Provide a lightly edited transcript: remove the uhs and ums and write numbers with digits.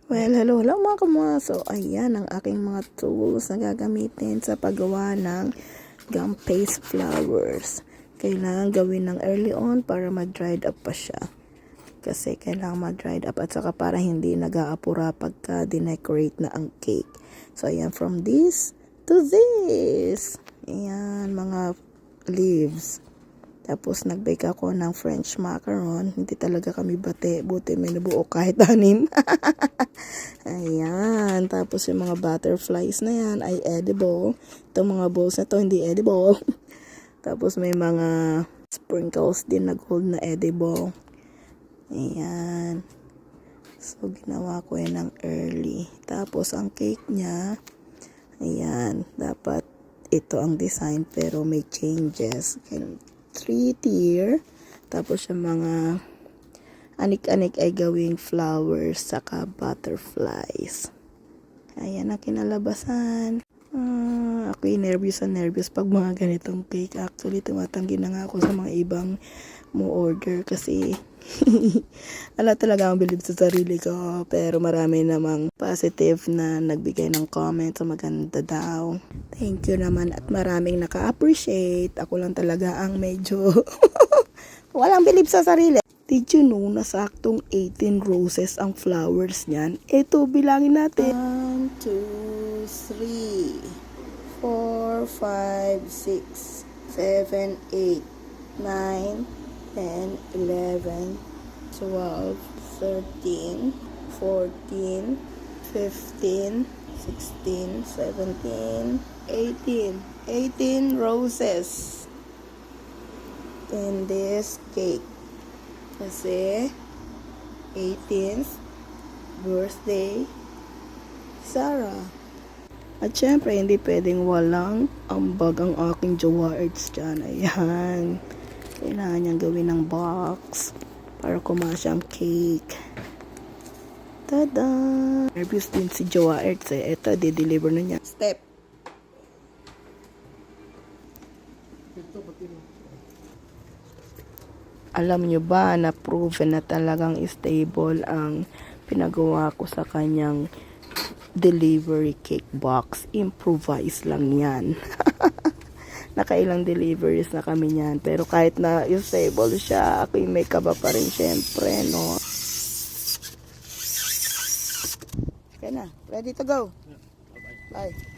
Well, hello mga kamuha. So, ayan ang aking mga tools na gagamitin sa paggawa ng gum paste flowers. Kailangan gawin ng early on para mag-dried up pa siya. Kasi kailangan mag-dried up at saka para hindi nag-aapura pagka decorate na ang cake. So, ayan, from this to this. Ayan, mga leaves. Tapos, nag-bake ako ng French macaron. Hindi talaga kami bate. Buti may nabuo kahit 6. Ayan. Tapos, yung mga butterflies na yan ay edible. Itong mga balls na to hindi edible. Tapos, may mga sprinkles din na gold na edible. Ayan. So, ginawa ko yan ng early. Tapos, ang cake niya, ayan. Dapat ito ang design pero may changes. 3-tier. Tapos yung mga anik-anik ay gawing flowers saka butterflies. Ayan ang kinalabasan. Ako'y nervous pag mga ganitong cake. Actually, tumatanggi na nga ako sa mga ibang mo order kasi ala talaga ang bilib sa sarili ko. Pero marami namang positive na nagbigay ng comment sa maganda daw. Thank you naman at maraming naka-appreciate. Ako lang talaga ang medyo walang bilib sa sarili. Did you know na saktong 18 roses ang flowers niyan? Ito, bilangin natin. 1, 2, 3, 4, 5, 6, 7, 8, 9, 10, 11, 12, 13, 14, 15, 16, 17, 18. 18 roses in this cake. Kasi 18th birthday Sarah. At syempre, hindi pwedeng walang ambag ang aking jowa arts dyan. Ayan. Kailangan niyang gawin ng box para kumasya ang cake. Tada! Nervous din si Jowa Arts eh. Ito, di-deliver na niya. Step. Alam nyo ba na proven na talagang stable ang pinagawa ko sa kanyang delivery cake box. Improvise lang yan. Nakailang deliveries na kami niyan. Pero kahit na stable siya, ako'y may kaba pa rin syempre, no? Okay na. Ready to go? Bye.